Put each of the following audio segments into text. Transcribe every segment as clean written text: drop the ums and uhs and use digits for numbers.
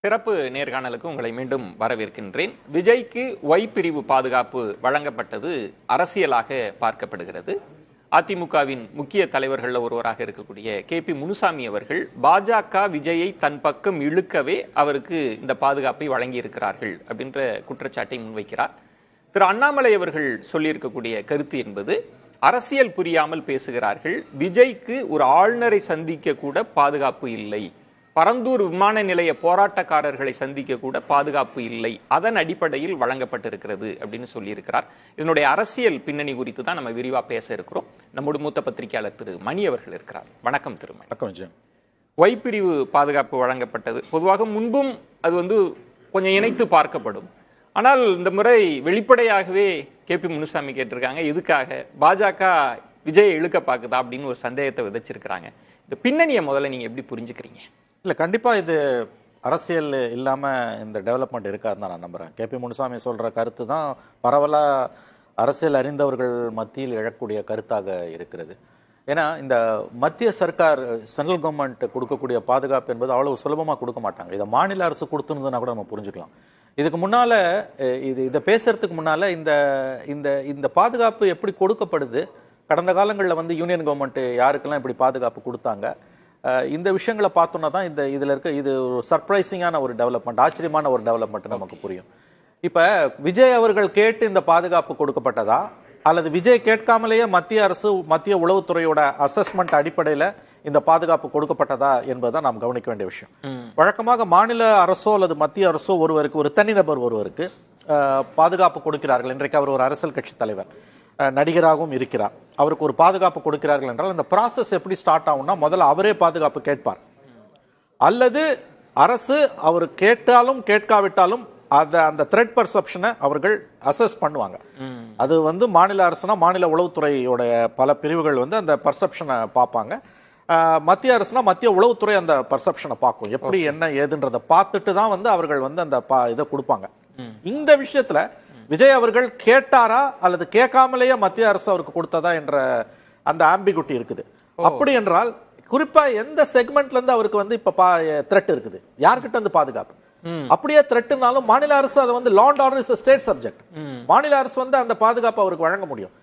சிறப்பு நேர்காணலுக்கு உங்களை மீண்டும் வரவேற்கின்றேன். விஜய்க்கு ஒய் பிரிவு பாதுகாப்பு வழங்கப்பட்டது அரசியலாக பார்க்கப்படுகிறது. அதிமுகவின் முக்கிய தலைவர்கள் ஒருவராக இருக்கக்கூடிய KP முனுசாமி அவர்கள் பாஜக விஜயை தன் பக்கம் இழுக்கவே அவருக்கு இந்த பாதுகாப்பை வழங்கி இருக்கிறார்கள் அப்படின்ற குற்றச்சாட்டை முன்வைக்கிறார். திரு அண்ணாமலை அவர்கள் சொல்லியிருக்கக்கூடிய கருத்து என்பது அரசியல் புரியாமல் பேசுகிறார்கள். விஜய்க்கு ஒரு ஆளுநரை சந்திக்க கூட பாதுகாப்பு இல்லை, பரந்தூர் விமான நிலைய போராட்டக்காரர்களை சந்திக்க கூட பாதுகாப்பு இல்லை, அதன் அடிப்படையில் வழங்கப்பட்டிருக்கிறது அப்படின்னு சொல்லியிருக்கிறார். இதனுடைய அரசியல் பின்னணி குறித்து தான் நம்ம விரிவா பேச இருக்கிறோம். நம்முடைய மூத்த பத்திரிகையாளர் திரு மணி அவர்கள் இருக்கிறார். வணக்கம் திரு மணி. வணக்கம். ஒய் பிரிவு பாதுகாப்பு வழங்கப்பட்டது. பொதுவாக முன்பும் அது கொஞ்சம் இணைத்து பார்க்கப்படும். ஆனால் இந்த முறை வெளிப்படையாகவே KP முனுசாமி கேட்டிருக்காங்க, எதுக்காக பாஜக விஜயை இழுக்க பாக்குதா அப்படின்னு ஒரு சந்தேகத்தை விதைச்சிருக்கிறாங்க. இந்த பின்னணியை முதல்ல நீங்க எப்படி புரிஞ்சுக்கிறீங்க? இல்லை, கண்டிப்பாக இது அரசியல் இல்லாமல் இந்த டெவலப்மெண்ட் இருக்காதுன்னு தான் நான் நம்புகிறேன். KP முனுசாமி சொல்கிற கருத்து தான் பரவலாக அரசியல் அறிந்தவர்கள் மத்தியில் எழக்கூடிய கருத்தாக இருக்கிறது. ஏன்னா இந்த மத்திய சர்க்கார் சென்ட்ரல் கவர்மெண்ட் கொடுக்கக்கூடிய பாதுகாப்பு என்பது அவ்வளவு சுலபமாக கொடுக்க மாட்டாங்க. இதை மாநில அரசு கொடுத்துருந்ததுன்னா கூட நம்ம புரிஞ்சுக்கலாம். இதுக்கு முன்னால் இதை பேசுறதுக்கு முன்னால் இந்த இந்த இந்த பாதுகாப்பு எப்படி கொடுக்கப்படுது, கடந்த காலங்களில் யூனியன் கவர்மெண்ட் யாருக்கெல்லாம் இப்படி பாதுகாப்பு கொடுத்தாங்க, இந்த விஷயங்களை பார்த்தோன்னா தான் இதில் இருக்க இது ஒரு சர்ப்ரைசிங்கான ஒரு டெவலப்மெண்ட், ஆச்சரியமான ஒரு டெவலப்மெண்ட் நமக்கு புரியும். இப்போ விஜய் அவர்கள் கேட்டு இந்த பாதுகாப்பு கொடுக்கப்பட்டதா, அல்லது விஜய் கேட்காமலேயே மத்திய உளவுத்துறையோட அசஸ்மெண்ட் அடிப்படையில் இந்த பாதுகாப்பு கொடுக்கப்பட்டதா என்பதை நாம் கவனிக்க வேண்டிய விஷயம். வழக்கமாக மாநில அரசோ அல்லது மத்திய அரசோ ஒருவருக்கு, ஒரு தனிநபர் ஒருவருக்கு பாதுகாப்பு கொடுக்கிறார்கள். இன்றைக்கு அவர் ஒரு அரசியல் கட்சி தலைவர், நடிகராகவும் இருக்கிறார், அவருக்கு ஒரு பாதுகாப்பு கொடுக்கிறார்கள் என்றால் அந்த ப்ராசஸ் எப்படி ஸ்டார்ட் ஆகும்னா, முதல்ல அவரே பாதுகாப்பு கேட்பார், அல்லது அரசு அவர் கேட்டாலும் கேட்காவிட்டாலும் அந்த த்ரெட் பர்செப்ஷனை அவர்கள் அசஸ் பண்ணுவாங்க. அது மாநில அரசுனா மாநில உளவுத்துறையோட பல பிரிவுகள் அந்த பர்செப்ஷனை பார்ப்பாங்க. மத்திய அரசுனா மத்திய உளவுத்துறை அந்த பர்செப்ஷனை பார்க்கும், எப்படி என்ன ஏதுன்றதை பார்த்துட்டு தான் அவர்கள் அந்த இதை கொடுப்பாங்க. இந்த விஷயத்துல விஜய் அவர்கள் கேட்டாரா அல்லது கேட்காமலேயே மத்திய அரசு அவருக்கு கொடுத்ததா என்ற அந்த ஆம்பிகுட்டி இருக்குது. அப்படி என்றால் குறிப்பா எந்த செக்மெண்ட்ல இருந்து அவருக்கு இப்ப த்ரெட் இருக்குது, யார்கிட்ட இருந்து பாதுகாப்பு, அப்படியே த்ரெட்னாலும் மாநில அரசு அதை law and order is state subject, மாநில அரசு அந்த பாதுகாப்பு அவருக்கு வழங்க முடியும்.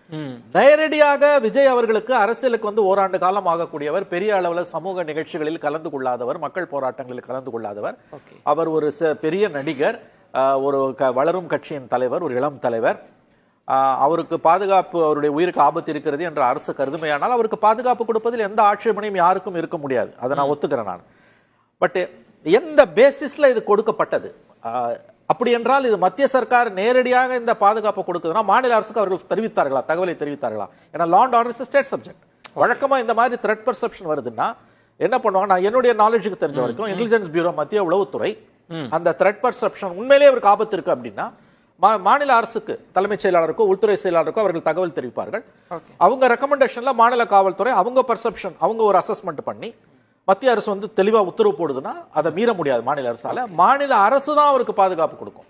நேரடியாக விஜய் அவர்களுக்கு அரசியலுக்கு ஓராண்டு காலம் ஆகக்கூடியவர், பெரிய அளவில் சமூக நிகழ்ச்சிகளில் கலந்து கொள்ளாதவர், மக்கள் போராட்டங்களில் கலந்து கொள்ளாதவர், அவர் ஒரு பெரிய நடிகர், ஒரு வளரும் கட்சியின் தலைவர், ஒரு இளம் தலைவர். அவருக்கு பாதுகாப்பு, அவருடைய உயிருக்கு ஆபத்து இருக்கிறது என்ற அரசு கருதுமையானால் அவருக்கு பாதுகாப்பு கொடுப்பதில் எந்த ஆட்சேபனையும் யாருக்கும் இருக்க முடியாது, அதை நான் ஒத்துக்கிறேன் நான். பட் எந்த பேசிஸ்ல இது கொடுக்கப்பட்டது, அப்படி என்றால் இது மத்திய சர்க்கார் நேரடியாக இந்த பாதுகாப்பு கொடுக்குதுன்னா மாநில அரசுக்கு அவர்கள் தெரிவித்தார்களா, தகவலை தெரிவித்தார்களா? ஏன்னா law and order is state subject. வழக்கமா இந்த மாதிரி த்ரெட் பர்செப்ஷன் வருதுன்னா என்ன பண்ணுவாங்க, நான் என்னுடைய நாலேஜுக்கு தெரிஞ்ச வரைக்கும் இன்டெலிஜென்ஸ் பியூரோ, மத்திய உளவுத்துறை அந்த த்ரெட் பர்செப்ஷன் உண்மையிலேயே அவருக்கு ஆபத்து இருக்கு அப்படின்னா மாநில அரசுக்கு, தலைமைச் செயலாளருக்கோ உள்துறை செயலாளருக்கோ அவர்கள் தகவல் தெரிவிப்பார்கள். அவங்க ரெக்கமெண்டேஷன்ல மாநில காவல்துறை அவங்க பர்செப்ஷன், அவங்க ஒரு அசஸ்மெண்ட் பண்ணி மத்திய அரசு தெளிவா உத்தரவு போடுதுன்னா அதை மீற முடியாது மாநில அரசால. மாநில அரசு தான் அவருக்கு பாதுகாப்பு கொடுக்கும்.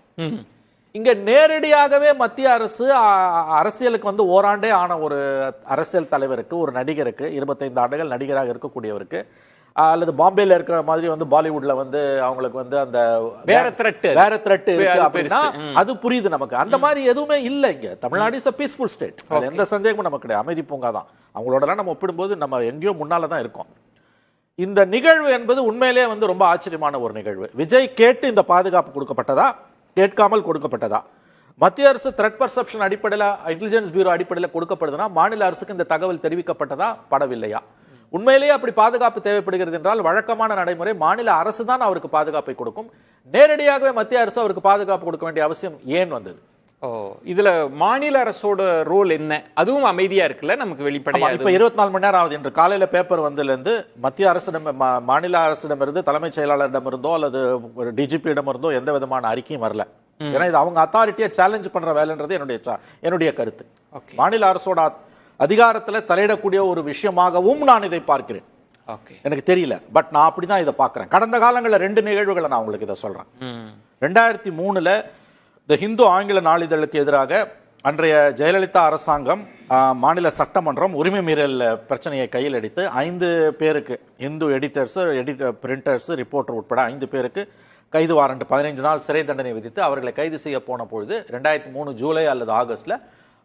இங்க நேரடியாகவே மத்திய அரசு அரசியலுக்கு ஓராண்டே ஆன ஒரு அரசியல் தலைவருக்கு, ஒரு நடிகருக்கு, 25 ஆண்டுகள் நடிகராக இருக்கக்கூடியவருக்கு, அல்லது பாம்பேல இருக்கிற மாதிரி பாலிவுட்ல அவங்களுக்கு அந்த வேற த்ரெட் இருக்கு அப்படின்னா அது புரியுது நமக்கு. அந்த மாதிரி எதுவுமே இல்ல. இங்க Tamil Nadu is a peaceful state, எந்த சந்தேகமும் நமக்கு கிடையாது, அமைதி பூங்கா தான். அவங்களோட நம்ம ஒப்பிடும்போது நம்ம எங்கேயோ முன்னால தான் இருக்கோம். இந்த நிகழ்வு என்பது உண்மையிலே ரொம்ப ஆச்சரியமான ஒரு நிகழ்வு. விஜய் கேட்டு இந்த பாதுகாப்பு கொடுக்கப்பட்டதா, கேட்காமல் கொடுக்கப்பட்டதா? மத்திய அரசு த்ரெட் பர்செப்ஷன் அடிப்படையில், இன்டெலிஜென்ஸ் பியூரோ அடிப்படையில் கொடுக்கப்படுதுன்னா மாநில அரசுக்கு இந்த தகவல் தெரிவிக்கப்பட்டதா, படவில்லையா? உண்மையிலேயே அப்படி பாதுகாப்பு தேவைப்படுகிறது என்றால் வழக்கமான நடைமுறை மாநில அரசு தான் அவருக்கு பாதுகாப்பை கொடுக்கும். நேரடியாகவே மத்திய அரசு அவருக்கு பாதுகாப்பு கொடுக்க வேண்டிய அவசியம் ஏன் வந்தது? இதுல மாநில அரசோட ரோல் என்ன? அதுவும் அமைதியா இருக்குல்ல, நமக்கு வெளிப்படையா. இப்ப 24 மணி நேரம் ஆகுது. என்று காலையில பேப்பர் வந்ததுலேருந்து மத்திய அரசிடம், மாநில அரசிடமிருந்து, தலைமைச் செயலாளரிடமிருந்தோ அல்லது ஒரு டிஜிபி இடமிருந்தோ எந்த விதமான அறிக்கையும் வரல. ஏன்னா இது அவங்க அத்தாரிட்டியை சேலஞ்ச் பண்ற வேலைன்றது என்னுடைய கருத்து. மாநில அரசோட அதிகாரத்தில் தலையிடக்கூடிய ஒரு விஷயமாகவும் நான் இதை பார்க்கிறேன். எனக்கு தெரியல, பட் நான் அப்படிதான் இதை பார்க்கிறேன். கடந்த காலங்களில் 2 நிகழ்வுகளை நான் உங்களுக்கு இதை சொல்றேன். 2003 தி ஹிந்து ஆங்கில நாளிதழுக்கு எதிராக அன்றைய ஜெயலலிதா அரசாங்கம், மாநில சட்டமன்றம் உரிமை மீறல் பிரச்சனையை கையில் எடுத்து 5 பேருக்கு, இந்து எடிட்டர்ஸ், பிரிண்டர்ஸ், ரிப்போர்ட்டர் உட்பட 5 பேருக்கு கைது வாரண்ட் 15 நாள் சிறை தண்டனை விதித்து அவர்களை கைது செய்ய போன பொழுது 2003 ஜூலை அல்லது ஆகஸ்ட்ல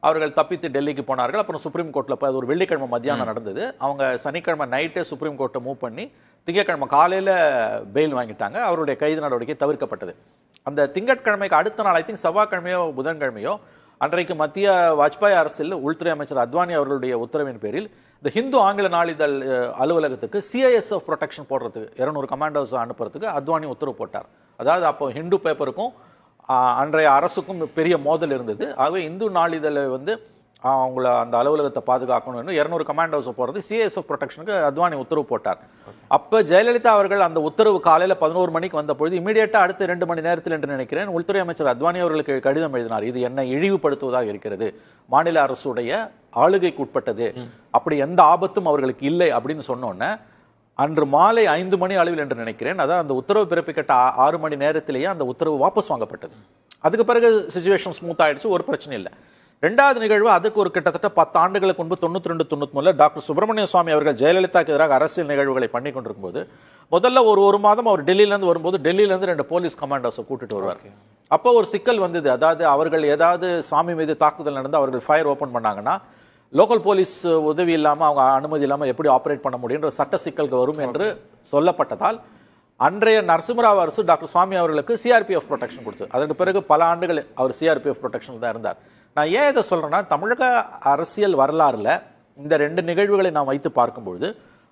அவர்கள் தப்பித்து டெல்லிக்கு போனார்கள். அப்புறம் சுப்ரீம் கோர்ட்ல அது ஒரு வெள்ளிக்கிழமை மத்தியானம் நடந்தது. அவங்க சனிக்கிழமை நைட்டே சுப்ரீம் கோர்ட்டை மூவ் பண்ணி திங்கட்கிழமை காலையில பெயில் வாங்கிட்டாங்க. அவருடைய கைது நடவடிக்கை தவிர்க்கப்பட்டது. அந்த திங்கட்கிழமைக்கு அடுத்த நாள், ஐ திங்க் செவ்வாய்க்கிழமையோ புதன்கிழமையோ, அன்றைக்கு மத்திய வாஜ்பாய் அரசில் உள்துறை அமைச்சர் அத்வானி அவர்களுடைய உத்தரவின் பேரில் இந்த ஹிந்து ஆங்கில நாளிதழ் அலுவலகத்துக்கு சிஐஎஸ்எஃப் ப்ரொடெக்ஷன் போடுறதுக்கு 200 கமாண்டோஸ் அனுப்புறதுக்கு அத்வானி உத்தரவு போட்டார். அதாவது அப்போ ஹிந்து பேப்பருக்கும் அன்றைய அரசுக்கும் பெரிய மோதல் இருந்தது. ஆகவே இந்து நாளிதழை வந்து அவங்கள அந்த அலுவலகத்தை பாதுகாக்கணும்னு 200 கமாண்டோஸ் போறது சிஐஎஸ்எஃப் ப்ரொடெக்ஷனுக்கு அத்வானி உத்தரவு போட்டார். அப்ப ஜெயலலிதா அவர்கள் அந்த உத்தரவு காலையில 11 மணிக்கு வந்த பொழுது இமீடியட்டா அடுத்த 2 மணி நேரத்தில் என்று நினைக்கிறேன் உள்துறை அமைச்சர் அத்வானி அவர்களுக்கு கடிதம் எழுதினார். இது என்னை இழிவுபடுத்துவதாக இருக்கிறது, மாநில அரசுடைய ஆளுகைக்கு உட்பட்டது, அப்படி எந்த ஆபத்தும் அவர்களுக்கு இல்லை அப்படின்னு சொன்னோன்னே அன்று மாலை 5 மணி அளவில் என்று நினைக்கிறேன், அதான் அந்த உத்தரவு பிறப்பிக்கப்பட்ட 6 மணி நேரத்திலேயே அந்த உத்தரவு வாபஸ் வாங்கப்பட்டது. அதுக்கு பிறகு சிச்சுவேஷன் ஸ்மூத் ஆயிடுச்சு, ஒரு பிரச்சனை இல்லை. ரெண்டாவது நிகழ்வு அதுக்கு ஒரு கிட்டத்தட்ட 10 ஆண்டுகளுக்கு முன்பு 92-93 டாக்டர் சுப்பிரமணிய சுவாமி அவர்கள் ஜெயலலிதாக்கு எதிராக அரசியல் நிகழ்வுகளை பண்ணி கொண்டிருக்கும் போது முதல்ல ஒரு மாதம் அவர் டெல்லியிலேருந்து வரும்போது டெல்லியிலேருந்து 2 போலீஸ் கமாண்டோஸை கூட்டிட்டு வருவார். அப்போ ஒரு சிக்கல் வந்தது. அதாவது அவர்கள் ஏதாவது சாமி மீது தாக்குதல் நடந்து அவர்கள் ஃபயர் ஓபன் பண்ணாங்கன்னா லோக்கல் போலீஸ் உதவி இல்லாம அவங்க அனுமதி இல்லாம எப்படி ஆபரேட் பண்ண முடியுன்ற சட்ட சிக்கல்கள் வரும் என்று சொல்லப்பட்டதால் அன்றைய நரசிம்மராவ் அரசு டாக்டர் சுவாமி அவர்களுக்கு சிஆர்பிஎஃப் ப்ரொடெக்ஷன் கொடுத்தது. அதற்கு பிறகு பல ஆண்டுகள் அவர் சிஆர்பிஎஃப் ப்ரொடெக்ஷன் தான் இருந்தார். நான் ஏன் இதை சொல்றேன்னா, தமிழக அரசியல் வரலாறுல இந்த 2 நிகழ்வுகளை நாம் வைத்து பார்க்கும்பொழுது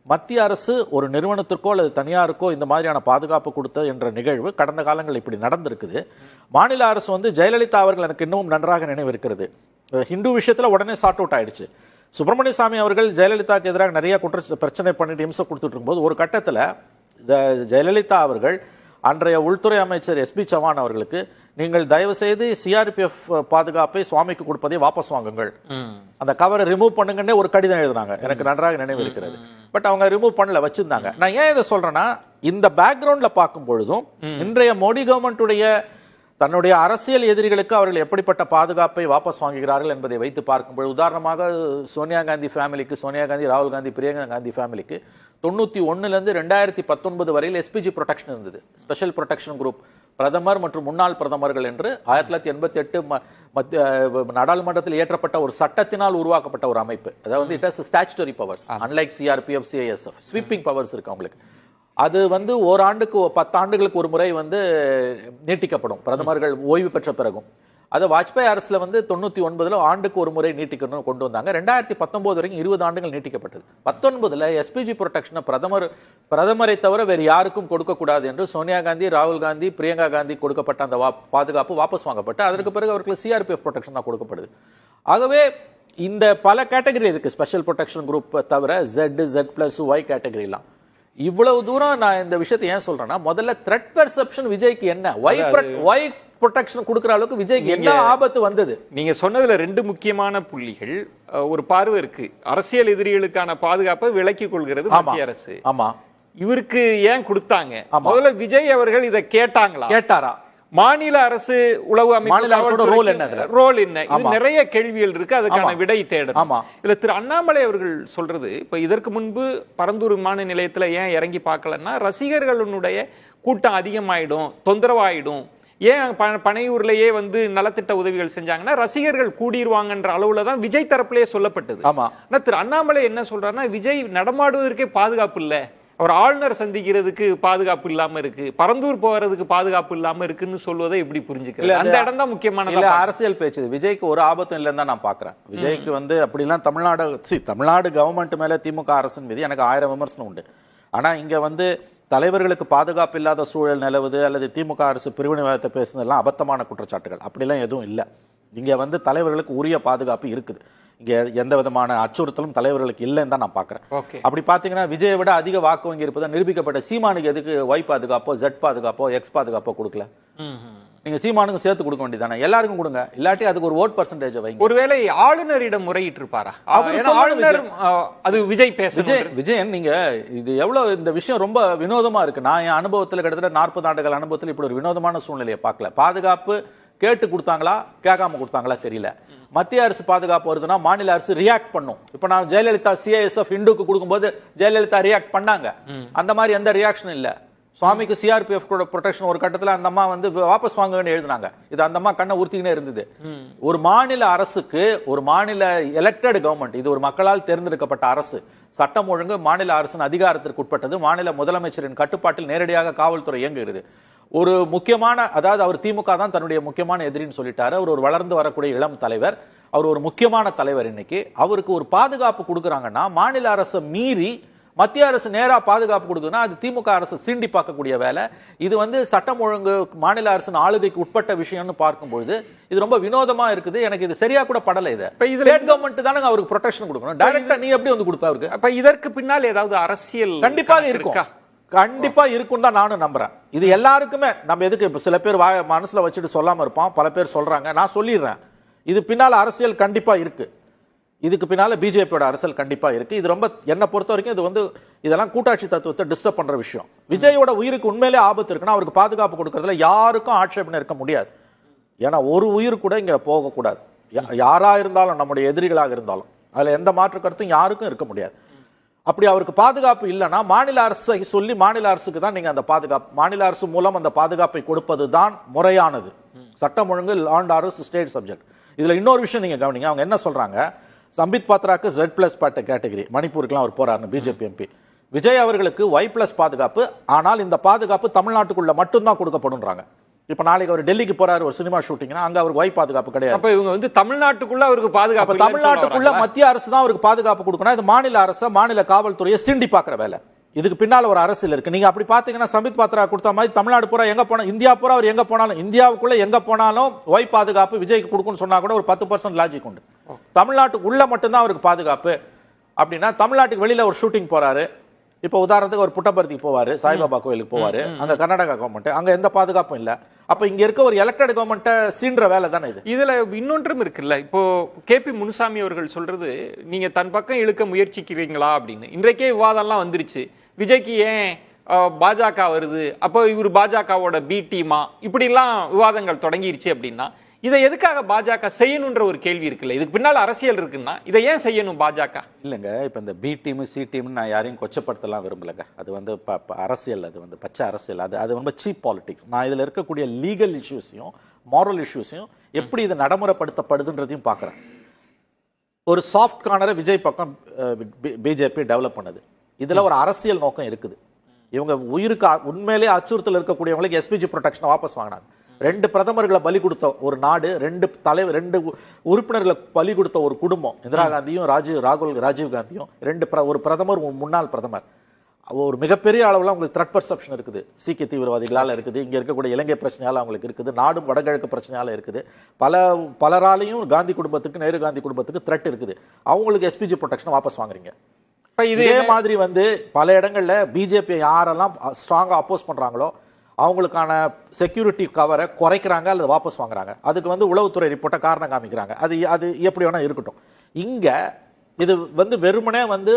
மத்திய அரசு ஒரு நிறுவனத்திற்கோ அல்லது தனியாருக்கோ இந்த மாதிரியான பாதுகாப்பு கொடுத்த என்ற நிகழ்வு கடந்த காலங்கள் இப்படி நடந்திருக்குது. மாநில அரசு வந்து ஜெயலலிதா அவர்கள் எனக்கு இன்னமும் நன்றாக நினைவு இருக்கிறது. ஹிந்து விஷயத்துல உடனே சார்ட் அவுட் ஆயிடுச்சு. சுப்பிரமணிய சாமி அவர்கள் ஜெயலலிதாக்கு எதிராக நிறைய பிரச்சனை பண்ணிட்டு இம்சை கொடுத்துட்டு இருக்கும்போது ஒரு கட்டத்துல ஜெயலலிதா அவர்கள் அன்றைய உள்துறை அமைச்சர் எஸ்பி சவான் அவர்களுக்கு நீங்கள் தயவு செய்து சிஆர்பிஎஃப் பாதுகாப்பை சுவாமிக்கு கொடுப்பதை வாபஸ் வாங்குங்கள், அந்த கவரை ரிமூவ் பண்ணுங்கன்னே ஒரு கடிதம் எழுதுனாங்க, எனக்கு நன்றாக நினைவு இருக்கிறது. பட் அவங்க ரிமூவ் பண்ணல, வச்சிருந்தாங்க. நான் ஏன் இதை சொல்றேன்னா, இந்த பேக்ரவுண்ட்ல பார்க்கும் பொழுதும் இன்றைய மோடி கவர்மெண்ட்டுடைய தன்னுடைய அரசியல் எதிரிகளுக்கு அவர்கள் எப்படிப்பட்ட பாதுகாப்பை வாபஸ் வாங்குகிறார்கள் என்பதை வைத்து பார்க்கும்போது, உதாரணமாக சோனியா காந்தி ஃபேமிலிக்கு, சோனியா காந்தி, ராகுல் காந்தி, பிரியங்கா காந்தி ஃபேமிலிக்கு 91 2019 வரையில் எஸ்பிஜி ப்ரொடெக்ஷன் இருந்தது, ஸ்பெஷல் ப்ரொடெக்ஷன் குரூப். பிரதமர் மற்றும் முன்னாள் பிரதமர்கள் என்று 1988 நாடாளுமன்றத்தில் இயற்றப்பட்ட ஒரு சட்டத்தினால் உருவாக்கப்பட்ட ஒரு அமைப்பு. அதாவது it has statutory powers, unlike CRPF, CISF sweeping powers இருக்கு அவங்களுக்கு. அது வந்து ஓராண்டுக்கு 10 ஆண்டுகளுக்கு ஒரு முறை வந்து நீட்டிக்கப்படும் பிரதமர்கள் ஓய்வு பெற்ற பிறகும். அது வாஜ்பாய் அரசுல வந்து 99 ஆண்டுக்கு ஒரு முறை நீட்டிக்கணும்னு கொண்டு வந்தாங்க. 2019 வரைக்கும் 20 ஆண்டுகள் நீட்டிக்கப்பட்டது. 19 எஸ்பிஜி ப்ரொடெக்ஷனை பிரதமரை தவிர வேறு யாருக்கும் கொடுக்க கூடாது என்று சோனியா காந்தி, ராகுல் காந்தி, பிரியங்கா காந்தி கொடுக்கப்பட்ட அந்த பாதுகாப்பு வாபஸ் வாங்கப்பட்டு அதற்கு பிறகு அவர்களுக்கு சிஆர்பிஎஃப் ப்ரொடெக்ஷன் தான் கொடுக்கப்படுது. ஆகவே இந்த பல கேட்டகரி இருக்கு, ஸ்பெஷல் ப்ரொடெக்ஷன் குரூப் தவிர Z+, Y கேட்டகரிலாம். இவ்வளவு தூரம் நான் இந்த விஷயத்தை ஏன் சொல்றேன்னா, முதல்ல த்ரெட் பெர்செப்ஷன் விஜய்க்கு என்ன, ஒய் ப்ரொடெக்ஷன் கொடுக்கிற அளவுக்கு விஜய்க்கு என்ன ஆபத்து வந்தது? நீங்க சொன்னதுல 2 முக்கியமான புள்ளிகள். ஒரு பார்வை இருக்கு, அரசியல் எதிரிகளுக்கான பாதுகாப்பை விலக்கிக் கொள்கிறது மத்திய அரசு. ஆமா, இவருக்கு ஏன் கொடுத்தாங்க? முதல்ல விஜய் அவர்கள் இதை கேட்டாரா? மாநில அரசு உளவு அமைப்பு ரோல் என்ன? இது நிறைய கேள்விகள் இருக்கு, அதுக்கான விடை தேடணும். இதுல திரு அண்ணாமலை அவர்கள் சொல்றது, இப்ப இதற்கு முன்பு பரந்தூர் விமான நிலையத்துல ஏன் இறங்கி பார்க்கலன்னா, ரசிகர்களுடைய கூட்டம் அதிகமாயிடும், தொந்தரவாயிடும். ஏன் பனையூர்லயே வந்து நலத்திட்ட உதவிகள் செஞ்சாங்கன்னா ரசிகர்கள் கூடிடுவாங்கன்ற அளவுல தான் விஜய் தரப்புலயே சொல்லப்பட்டது. ஆனா திரு அண்ணாமலை என்ன சொல்றாருன்னா, விஜய் நடமாடுவதற்கே பாதுகாப்பு இல்ல, அவர் ஆளுநர் சந்திக்கிறதுக்கு பாதுகாப்பு இல்லாம இருக்கு, பரந்தூர் போறதுக்கு பாதுகாப்பு இல்லாம இருக்குன்னு சொல்வதை எப்படி புரிஞ்சுக்கல? அந்த இடம் தான் முக்கியமான அரசியல் பேச்சு. விஜய்க்கு ஒரு ஆபத்தும் இல்லைன்னு தான் நான் பாக்குறேன். விஜய்க்கு வந்து அப்படிலாம் தமிழ்நாடு கவர்மெண்ட் மேல திமுக அரசின் மீது எனக்கு 1000 விமர்சனம் உண்டு. ஆனா இங்க வந்து தலைவர்களுக்கு பாதுகாப்பு இல்லாத சூழல் நிலவுது அல்லது திமுக அரசு பிரிவினைவாதத்தை பேசுனதெல்லாம் அபத்தமான குற்றச்சாட்டுகள். அப்படிலாம் எதுவும் இல்லை. இங்க வந்து தலைவர்களுக்கு உரிய பாதுகாப்பு இருக்குது. இங்க எந்த விதமான அச்சுறுத்தலும் தலைவர்களுக்கு இல்லைன்னு தான் நான் பாக்குறேன். அப்படி பாத்தீங்கன்னா விஜயை விட அதிக வாக்கு வங்கி இருப்பதா நிரூபிக்கப்பட்ட சீமானுக்கு எதுக்கு ஒய் பாதுகாப்போ, Z பாதுகாப்போ, X பாதுகாப்போ கொடுக்கல? நீங்க சீமானுக்கும் சேர்த்து கொடுக்க வேண்டியதானே, எல்லாருக்கும் கொடுங்க, இல்லாட்டி அதுக்கு ஒரு ஓட் பர்சன்டேஜ் வைங்க. ஒருவேளை ஆளுநரிடம் முறையிட்டு இருப்பாரா? அது விஜய் விஜயன் நீங்க இது எவ்வளவு இந்த விஷயம் ரொம்ப வினோதமா இருக்கு. நான் என் அனுபவத்தில் கிட்டத்தட்ட 40 ஆண்டுகள் அனுபவத்தில் இப்படி ஒரு வினோதமான சூழ்நிலையை பார்க்கல. பாதுகாப்பு கேட்டு கொடுத்தாங்களா கேட்காம கொடுத்தாங்களா தெரியல. மத்திய அரசு பாதுகாப்பு வருதுன்னா மாநில அரசு ரியாக்ட் பண்ணும். இப்ப நான் ஜெயலலிதா சிஐஎஸ்எஃப் இந்துக்கு கொடுக்கும்போது ஜெயலலிதா ரியாக்ட் பண்ணாங்க. அந்த மாதிரி எந்த ரியாக்ஷனும் இல்ல. சுவாமிக்கு சிஆர்பிஎஃப் கூட ப்ரொடெக்ஷன் ஒரு கட்டத்துல அந்த அம்மா வந்து வாபஸ் வாங்கன்னு எழுதினாங்க. இது அந்த அம்மா கண்ணை உறுத்திக்கினே இருந்தது. ஒரு மாநில அரசுக்கு, ஒரு மாநில எலெக்டட் கவர்மெண்ட், இது ஒரு மக்களால் தேர்ந்தெடுக்கப்பட்ட அரசு, சட்டம் ஒழுங்கு மாநில அரசின் அதிகாரத்திற்கு உட்பட்டது, மாநில முதலமைச்சரின் கட்டுப்பாட்டில் நேரடியாக காவல்துறை இயங்குகிறது. ஒரு முக்கியமான, அதாவது அவர் திமுக தான் தன்னுடைய முக்கியமான எதிரின்னு சொல்லிட்டாரு. அவர் ஒரு வளர்ந்து வரக்கூடிய இளம் தலைவர், அவர் ஒரு முக்கியமான தலைவர். இன்னைக்கு அவருக்கு ஒரு பாதுகாப்பு கொடுக்குறாங்கன்னா, மாநில அரசை மீறி மத்திய அரசு நேரா பாதுகாப்பு கொடுக்குதுன்னா அது திமுக அரசு சீண்டி பார்க்கக்கூடிய வேலை. இது வந்து சட்டம் ஒழுங்கு மாநில அரசின் ஆளுகைக்கு உட்பட்ட விஷயம்னு பார்க்கும்போது இது ரொம்ப வினோதமா இருக்குது. எனக்கு இது சரியா கூட படல. இது ஸ்டேட் கவர்மெண்ட் தானே அவருக்கு ப்ரொடெக்ஷன் கொடுக்கணும். டைரக்டா நீ எப்படி வந்து கொடுப்ப அவருக்கு? அப்ப இதற்கு பின்னால் ஏதாவது அரசியல் கண்டிப்பாக இருக்கும், கண்டிப்பா இருக்கும் தான் நானும் நம்புறேன். இது எல்லாருக்குமே, நம்ம எதுக்கு சில பேர் மனசுல வச்சுட்டு சொல்லாம இருப்பான், பல பேர் சொல்றாங்க, நான் சொல்லிடுறேன். இது பின்னால அரசியல் கண்டிப்பா இருக்கு. இதுக்கு பின்னால பிஜேபியோட அரசியல் கண்டிப்பா இருக்கு. இது ரொம்ப, என்ன பொறுத்த வரைக்கும் இது வந்து இதெல்லாம் கூட்டாட்சி தத்துவத்தை டிஸ்டர்ப் பண்ற விஷயம். விஜயோட உயிருக்கு உண்மையிலே ஆபத்து இருக்குன்னா அவருக்கு பாதுகாப்பு கொடுக்கறதுல யாருக்கும் ஆட்சேபனை இருக்க முடியாது. ஏன்னா ஒரு உயிர் கூட இங்க போகக்கூடாது. யாரா இருந்தாலும், நம்முடைய எதிரிகளாக இருந்தாலும், அதுல எந்த மாற்று கருத்தும் யாருக்கும் இருக்க முடியாது. அப்படி அவருக்கு பாதுகாப்பு இல்லைன்னா மாநில அரசை சொல்லி மாநில அரசுக்கு தான் நீங்க அந்த பாதுகாப்பு, மாநில அரசு மூலம் அந்த பாதுகாப்பை கொடுப்பது தான் முறையானது. சட்டம் ஒழுங்கு, law and order state subject. இதுல இன்னொரு விஷயம் நீங்க கவனிங்க. அவங்க என்ன சொல்றாங்க, சம்பித் பாத்ராக்கு Z+ கேட்டகரி, மணிப்பூருக்குலாம் அவர் போறாரு பிஜேபி எம்பி. விஜய் அவர்களுக்கு Y+ பாதுகாப்பு, ஆனால் இந்த பாதுகாப்பு தமிழ்நாட்டுக்குள்ள மட்டும்தான் கொடுக்கப்படும்ன்றாங்க. இப்ப நாளைக்கு அவர் டெல்லிக்கு போறாரு ஒரு சினிமா ஷூட்டிங்னா அங்க அவருக்கு Y பாதுகாப்பு கிடையாது. அப்ப இவங்க வந்து தமிழ்நாட்டுக்குள்ள அவருக்கு பாதுகாப்பு, தமிழ்நாட்டுக்குள்ள மத்திய அரசு தான் அவருக்கு பாதுகாப்பு கொடுக்கணும். இது மாநில அரசு, மாநில காவல்துறையை சீண்டி பார்க்கிற வேலை. இதுக்கு பின்னால ஒரு அரசியல் இருக்கு. நீங்க அப்படி பாத்தீங்கன்னா சம்பித் பாத்ரா கொடுத்த மாதிரி தமிழ்நாடு பூரா எங்க போனா, இந்தியா பூரா அவர் எங்க போனாலும், இந்தியாவுக்குள்ள எங்க போனாலும் Y பாதுகாப்பு விஜய்க்கு கொடுக்கும்னு சொன்னா கூட ஒரு 10% லாஜிக் உண்டு. தமிழ்நாட்டுக்கு உள்ள மட்டும்தான் அவருக்கு பாதுகாப்பு அப்படின்னா, தமிழ்நாட்டுக்கு வெளியில ஒரு ஷூட்டிங் போறாரு, இப்ப உதாரணத்துக்கு ஒரு புட்டபர்த்திக்கு போவாரு, சாய்பாபா கோயிலுக்கு போவாரு, அங்க கர்நாடகா கவர்மெண்ட், அங்க எந்த பாதுகாப்பும் இல்ல. அப்ப இங்க இருக்க ஒரு எலெக்டட் கவர்மெண்ட்டை சீன்ற வேலை தானே இது. இதுல இன்னொன்றும் இருக்குல்ல. இப்போ KP முனுசாமி அவர்கள் சொல்றது, நீங்க தன் பக்கம் இழுக்க முயற்சிக்கிறீங்களா அப்படின்னு. இன்றைக்கே விவாதம்லாம் வந்துருச்சு, விஜய்க்கு ஏன் பாஜக வருது, அப்போ இவர் பாஜகவோட பி டீமா, இப்படி எல்லாம் விவாதங்கள் தொடங்கிருச்சு. அப்படின்னா இதை எதுக்காக பாஜக செய்யணும்ன்ற ஒரு கேள்வி இருக்குல்ல. இதுக்கு பின்னால அரசியல் இருக்குன்னா இதை ஏன் செய்யணும் பாஜக? இல்லங்க, இப்ப இந்த பி டீம் சி டீம் நான் யாரையும் கொச்சப்படுத்தலாம் விரும்பலங்க. அது வந்து அரசியல், அது வந்து பச்சை அரசியல், அது ரொம்ப சீப் பாலிடிக்ஸ். நான் இதுல இருக்கக்கூடிய லீகல் இஷ்யூஸையும் மாரல் இஷ்யூஸையும் எப்படி இது நடைமுறைப்படுத்தப்படுதுன்றதையும் பார்க்குறேன். ஒரு சாஃப்ட் கார்னரை விஜய் பக்கம் பிஜேபி டெவலப் பண்ணுது. இதுல ஒரு அரசியல் நோக்கம் இருக்குது. இவங்க உயிருக்கு உண்மையிலே அச்சுறுத்தல் இருக்கக்கூடியவங்களுக்கு எஸ்பிஜி ப்ரொடெக்ஷன் வாபஸ் வாங்கினாங்க. 2 பிரதமர்களை பலி கொடுத்த ஒரு நாடு, 2 உறுப்பினர்களை பலி கொடுத்த ஒரு குடும்பம், இந்திரா காந்தியும் ராஜீவ் காந்தியும், ஒரு பிரதமர், முன்னாள் பிரதமர். ஒரு மிகப்பெரிய அளவில் அவங்களுக்கு த்ரெட் பர்செப்ஷன் இருக்குது. சீக்கிய தீவிரவாதிகளால் இருக்குது, இங்க இருக்கக்கூடிய இலங்கை பிரச்சனையால அவங்களுக்கு இருக்குது, நாடும் வடகிழக்கு பிரச்சனையால இருக்குது. பலராலையும் காந்தி குடும்பத்துக்கு, நேரு காந்தி குடும்பத்துக்கு த்ரெட் இருக்குது. அவங்களுக்கு எஸ்பிஜி ப்ரொடெக்ஷன் வாபஸ் வாங்குறீங்க. இதே மாதிரி வந்து பல இடங்கள்ல பிஜேபி யாரெல்லாம் ஸ்ட்ராங்கா அப்போஸ் பண்றாங்களோ அவங்களுக்கான செக்யூரிட்டி கவரை குறைக்கிறாங்க அல்லது வாபஸ் வாங்குறாங்க. அதுக்கு வந்து உளவுத்துறை ரிப்போர்ட்டை காரணம் காமிக்கிறாங்க. அது எப்படி வேணா இருக்கட்டும். இங்க இது வந்து வெறுமனே வந்து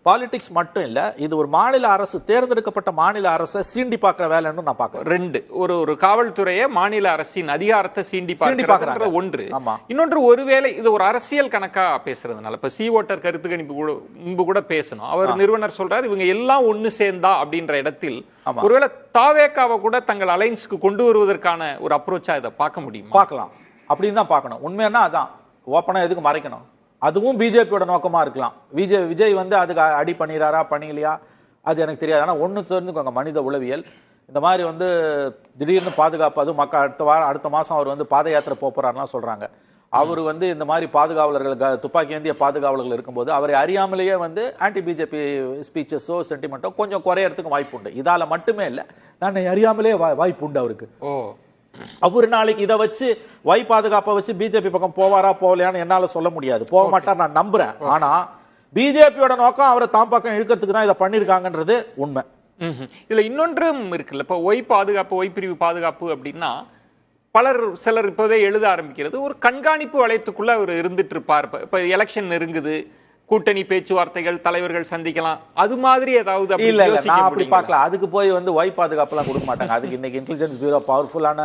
பாலிடிக்ஸ் மட்டும் இல்ல, இது ஒரு மாநில அரசு, தேர்ந்தெடுக்கப்பட்ட மாநில அரசை சீண்டி பார்க்கிற வேலைன்னு நான் பார்க்கிறேன். ஒரு காவல்துறையை மாநில அரசின் அதிகாரத்தை சீண்டி பார்க்கறது ஒன்று. இன்னொன்று, ஒருவேளை இது ஒரு அரசியல் கணக்கா பேசுறதுனால, இப்ப சி ஓட்டர் கருத்து கணிப்பு முன்பு கூட பேசணும். அவர் நிறுவனர் சொல்றாரு இவங்க எல்லாம் ஒண்ணு சேர்ந்தா அப்படின்ற இடத்தில் ஒருவேளை தாவேக்காவை கூட தங்கள் அலைன்ஸ்க்கு கொண்டு வருவதற்கான ஒரு அப்ரோச்சா இதை பார்க்க முடியும். பார்க்கலாம், அப்படின்னு தான் பார்க்கணும். உண்மையா அதான், ஓப்பனா எதுக்கு மறைக்கணும்? அதுவும் பிஜேபியோட நோக்கமா இருக்கலாம். விஜய் வந்து அதுக்கு அடி பண்ணிறாரா பண்ணலையா அது எனக்கு தெரியாது. ஆனா ஒண்ணு தெரிஞ்சுக்கோங்க, மனித உளவியல் இந்த மாதிரி வந்து திடீர்னு பாதுகாப்பு, அது மக்கள் அடுத்த மாசம் அவர் வந்து பாத யாத்திரை போறாருலாம் சொல்றாங்க. அவர் வந்து இந்த மாதிரி பாதுகாவலர்கள், துப்பாக்கி ஏந்திய பாதுகாவலர்கள் இருக்கும்போது அவரை அறியாமலேயே வந்து ஆன்டி பிஜேபி ஸ்பீச்சஸோ சென்டிமெண்ட்டோ கொஞ்சம் குறையறதுக்கு வாய்ப்பு உண்டு. இதால மட்டுமே இல்லை, நான் அறியாமலே வாய்ப்பு உண்டு அவருக்கு. அவர் நாளைக்கு இதை வச்சு பாதுகாப்பை வச்சு பிஜேபி பக்கம் போவாரா போகலையான்னு என்னால சொல்ல முடியாது. போக மாட்டார் நான் நம்புறேன். ஆனா பிஜேபியோட நோக்கம் அவரை தாம் பக்கம் இழுக்கிறதுக்கு தான் இதை பண்ணிருக்காங்கன்றது உண்மை. இதுல இன்னொன்றும் இருக்குல்ல. இப்ப பாதுகாப்பு, பிரிவு பாதுகாப்பு அப்படின்னா சிலர் இப்போதே எழுத ஆரம்பிக்கிறது, ஒரு கண்காணிப்பு வளையத்துக்குள்ள அவர் இருந்துட்டு இருப்பார். இப்ப எலெக்ஷன் நெருங்குது, கூட்டணி பேச்சுவார்த்தைகள், தலைவர்கள் சந்திக்கலாம், அது மாதிரி ஏதாவது இல்ல அப்படி பார்க்கலாம். அதுக்கு போய் வந்து பாதுகாப்பு எல்லாம் கொடுக்க மாட்டாங்க. அதுக்கு இன்னைக்கு இன்டெலிஜென்ஸ் பியூரோ பவர்ஃபுல்லான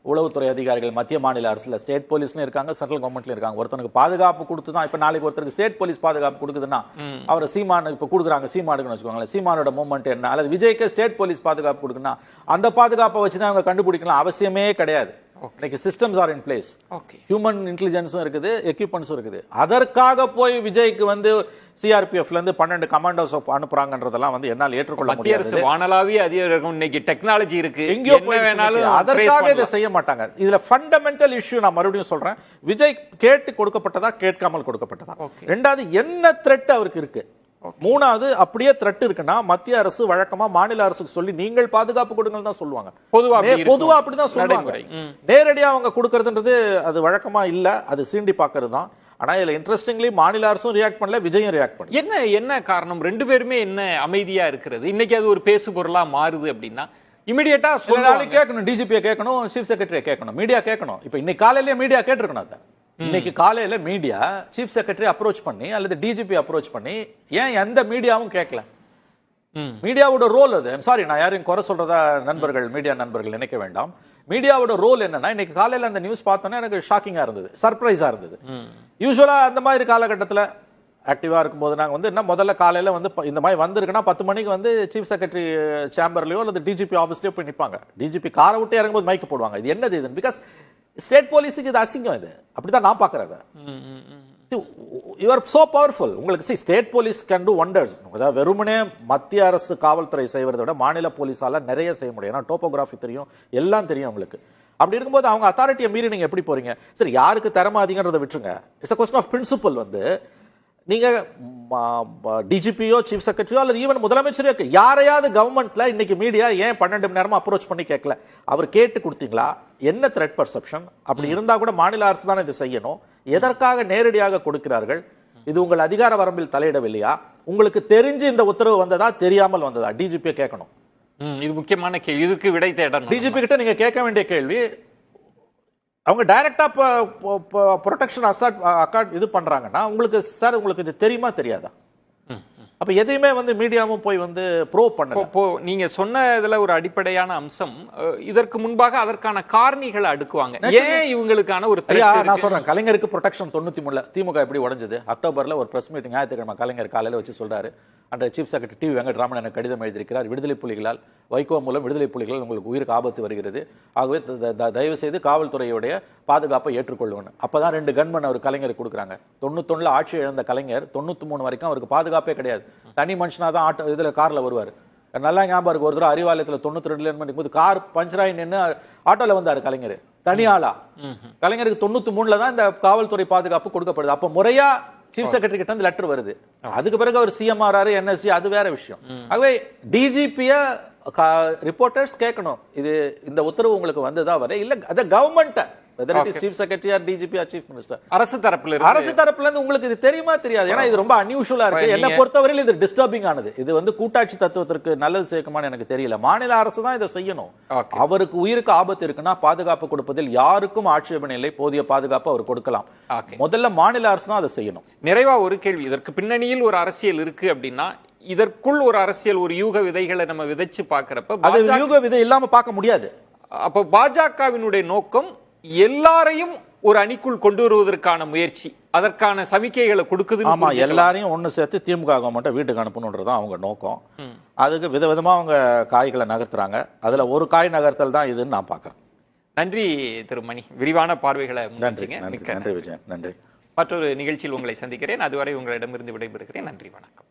உளவுத்துறை அதிகாரிகள் மத்திய மாநில அரசுல ஸ்டேட் போலீஸ்லயும் இருக்காங்க, சென்ட்ரல் கவர்மெண்ட்லயும் இருக்காங்க. ஒருத்தனுக்கு பாதுகாப்பு கொடுத்து தான் இப்ப நாளைக்கு ஒருத்தருக்கு ஸ்டேட் போலீஸ் பாதுகாப்பு கொடுக்குதுன்னா அவர் சீமானு இப்ப கொடுக்குறாங்க, சீமானுக்குன்னு வச்சுக்கோங்களேன். சீமானோட மூவ்மெண்ட் என்ன, அல்லது விஜய்க்கு ஸ்டேட் போலீஸ் பாதுகாப்பு கொடுக்குன்னா அந்த பாதுகாப்பை வச்சுதான் அவங்க கண்டுபிடிக்கலாம் அவசியமே கிடையாது. இன்னைக்கு systems are in place, human இன்டெலிஜென்ஸும் இருக்குது, எக்யூப்மெண்ட்ஸும் இருக்குது. அதற்காக போய் விஜய்க்கு வந்து சிஆர்பிஎஃப்ல இருந்து 12 கமாண்டோஸ் அனுப்புறாங்கன்றதெல்லாம் வந்து என்னால் ஏற்றுக்கொள்ள முடியாது. வானளாவிய அதிகாரம் இன்னைக்கு டெக்னாலஜி இருக்கு, எங்கேயோ போய் வேணாலும் அதற்காக இதை செய்ய மாட்டாங்க. இதுல ஃபண்டமெண்டல் இஷ்யூ நான் மறுபடியும் சொல்றேன், விஜய் கேட்டு கொடுக்கப்பட்டதா கேட்காமல் கொடுக்கப்பட்டதா, ரெண்டாவது என்ன த்ரெட் அவருக்கு இருக்கு, மூணாவது அப்படியே த்ரெட் இருக்குன்னா மத்திய அரசு வழக்கமா மாநில அரசுக்கு சொல்லி நீங்கள் பாதுகாப்பு கொடுங்க தான் சொல்லுவாங்க. பொதுவா அப்படிதான் சொல்லுவாங்க. நேரடியா அவங்க கொடுக்கறதுன்றது அது வழக்கமா இல்ல, அது சீண்டி பாக்குறது தான். ஆனா இதுல இன்ட்ரெஸ்டிங்லி மாநில அரசும் ரியாக்ட் பண்ணல, விஜயும் ரியாக்ட் பண்ணல. என்ன காரணம்? ரெண்டு பேருமே என்ன அமைதியா இருக்கிறது? இன்னைக்கு அது ஒரு பேசு பொருளா மாறுது அப்படின்னா இமிடியேட்டா நாளைக்கு கேட்கணும், டிஜிபியை கேட்கணும், சீஃப் செக்ரட்டரியை கேட்கணும், மீடியா கேட்கணும். இப்ப இன்னைக்கு காலையிலேயே மீடியா கேட்டிருக்கணும். அதை இன்னைக்கு காலையில மீடியா சீஃப் செக்ரட்டரி அப்ரோச் பண்ணி அல்லது டிஜிபி அப்ரோச் பண்ணி ஏன் எந்த மீடியாவும் கேட்கல? மீடியாவோட ரோல் அது. சாரி, நான் யாரையும் குறை சொல்றதா நண்பர்கள், மீடியா நண்பர்கள் நினைக்க வேண்டாம். மீடியாவோட ரோல் என்னன்னா, இன்னைக்கு காலையில அந்த நியூஸ் பார்த்தோன்னா எனக்கு ஷாக்கிங்கா இருந்தது, சர்ப்ரைஸா இருந்தது. யூசுவலா அந்த மாதிரி காலகட்டத்தில் ஆக்டிவா இருக்கும்போது நாங்க வந்து என்ன முதல்ல காலையில வந்து இந்த மாதிரி வந்திருக்குன்னா 10 மணிக்கு வந்து சீஃப் செக்ரட்டரி சேம்பர்லயோ அல்லது டிஜிபி ஆஃபீஸ்லயோ போய் நிற்பாங்க. டிஜிபி காரை விட்டு இறங்கும்போது மைக்கு போடுவாங்க. இது என்னது இது? பிகாஸ் ஸ்டேட் போலீஸுக்கு இது அசிங்கம். இது அப்படிதான் நான் பாக்குறேன். You are so powerful. உங்களுக்கு state police can do wonders. அதாவது வெறுமனே மத்திய அரசு காவல்துறை செய்வதை விட மாநில போலீஸால நிறைய செய்ய முடியும். ஏன்னா டோபோகிராஃபி தெரியும், எல்லாம் தெரியும் உங்களுக்கு. அப்படி இருக்கும்போது அவங்க அத்தாரிட்டியை மீறி நீங்க எப்படி போறீங்க? சரி, யாருக்கு திறமை அதிகன்றதை விட்டுருங்க. It's a question of principle. வந்து நீங்க டிஜிபியோ சீஃப் செக்ரட்டரியோ அல்லது ஈவன் முதலமைச்சரோ யாரையாவது கவர்மெண்ட்ல இன்னைக்கு மீடியா ஏன் 12 மணி நேரமா அப்ரோச் பண்ணி கேட்கல? அவர் கேட்டு கொடுத்தீங்களா? என்ன த்ரெட் பர்செப்ஷன்? அப்படி இருந்தா கூட மாநில அரசு தான் இதை செய்யணும். எதற்காக நேரடியாக கொடுக்கிறார்கள்? இது உங்கள் அதிகார வரம்பில் தலையிடவில்லையா? உங்களுக்கு தெரிஞ்சு இந்த உத்தரவு வந்ததா, தெரியாமல் வந்ததா? டிஜிபியை கேட்கணும். இது முக்கியமான கேள்வி. இதுக்கு விடை தேடணும். டிஜிபி கிட்ட நீங்க கேட்க வேண்டிய கேள்வி, அவங்க டைரக்டா ப்ரொடெக்ஷன் அக்கார்ட் இது பண்றாங்கன்னா உங்களுக்கு சார் உங்களுக்கு இது தெரியுமா தெரியாதா? அப்ப எதையுமே வந்து மீடியாவும் போய் வந்து ப்ரோப் பண்ணல. நீங்க சொன்ன இதுல ஒரு அடிப்படையான அம்சம், இதற்கு முன்பாக அதற்கான காரணிகளை அடுக்குவாங்க. ஏன் இவங்களுக்கான ஒரு நான் சொல்றேன், கலைஞருக்கு ப்ரொடெக்ஷன் 93 திமுக எப்படி உடைஞ்சது? அக்டோபர்ல ஒரு பிரஸ் மீட்டிங் ஞாயிற்றுக்கிழமை கலைஞர் காலையில வச்சு சொல்றாரு, அன்றைய சீஃப் செக்ரட்டரி டி வெங்கட்ராமன் எனக்கு கடிதம் எழுதியிருக்கிறார், விடுதலை புலிகளால், வைகோ மூலம் விடுதலை புலிகளால் உங்களுக்கு உயிருக்கு ஆபத்து வருகிறது, ஆகவே தயவு செய்து காவல்துறையுடைய பாதுகாப்பை ஏற்றுக்கொள்ளுவேன். அப்பதான் 2 கன்மன் அவர் கலைஞருக்கு கொடுக்குறாங்க. 91 ஆட்சி இழந்த கலைஞர் 93 வரைக்கும் அவருக்கு பாதுகாப்பே கிடையாது. தனி மனுஷனா தான் ஆட்டோ இதுல கார்ல வருவார். நல்லா ஞாபகம் இருக்கு, ஒரு தடவை அறிவாலயத்தில் 92 கார் பஞ்சராயி நின்று ஆட்டோல வந்தாரு கலைஞர், தனி ஆளா. கலைஞருக்கு 93 தான் இந்த காவல்துறை பாதுகாப்பு கொடுக்கப்படுது. அப்ப முறையா சீஃப் செக்ரட்டரி கிட்ட இருந்து லெட்டர் வருது. அதுக்கு பிறகு அவர் சிஎம் ஆறாரு, என்எஸ்டி, அது வேற விஷயம். ஆகவே டிஜிபிய ரிப்போர்ட்டர்ஸ் கேட்கணும், இது இந்த உத்தரவு உங்களுக்கு வந்ததா வர இல்ல அத government, whether it is chief secretary or DGP or chief minister, அரசு தரப்புல இருந்து உங்களுக்கு இது தெரியுமா தெரியாது. ஏன்னா இது ரொம்ப அன்யூஷுவலா இருக்கு. என்ன பொறுத்தவரையில் இது டிஸ்டர்பிங் ஆனது. இது வந்து கூட்டாட்சி தத்துவத்திற்கு நல்லது சேர்க்குமான்னு எனக்கு தெரியல. மாநில அரசு தான் இதை செய்யணும். அவருக்கு உயிருக்கு ஆபத்து இருக்குன்னா பாதுகாப்பு கொடுப்பதில் யாருக்கும் ஆட்சேபனை இல்லை. போதிய பாதுகாப்பு அவர் கொடுக்கலாம். முதல்ல மாநில அரசு தான் அதை செய்யணும். நிறைவா ஒரு கேள்வி, இதற்கு பின்னணியில் ஒரு அரசியல் இருக்கு அப்படின்னா இதற்குள் ஒரு அரசியல், ஒரு யூக விதைகளை நம்ம விதைச்சு பாக்குறப்ப அது யூக விதை இல்லாம பார்க்க முடியாது. அப்ப பாஜகவினுடைய நோக்கம் எல்லாரையும் ஒரு அணிக்குள் கொண்டு வருவதற்கான முயற்சி, அதற்கான சமிக்கைகளை கொடுக்குது. ஆமா, எல்லாரையும் ஒண்ணு சேர்த்து திமுக கவர்மெண்ட்டை வீட்டுக்கு அனுப்பணும்ன்றது அவங்க நோக்கம். அதுக்கு விதவிதமா அவங்க காய்களை நகர்த்துறாங்க. அதுல ஒரு காய் நகர்த்தல் தான் இதுன்னு நான் பாக்குறேன். நன்றி திரு மணி, விரிவான பார்வைகளை. நன்றி விஜயன், நன்றி. மற்றொரு நிகழ்ச்சியில் உங்களை சந்திக்கிறேன். அதுவரை உங்களிடமிருந்து விடைபெறுகிறேன். நன்றி, வணக்கம்.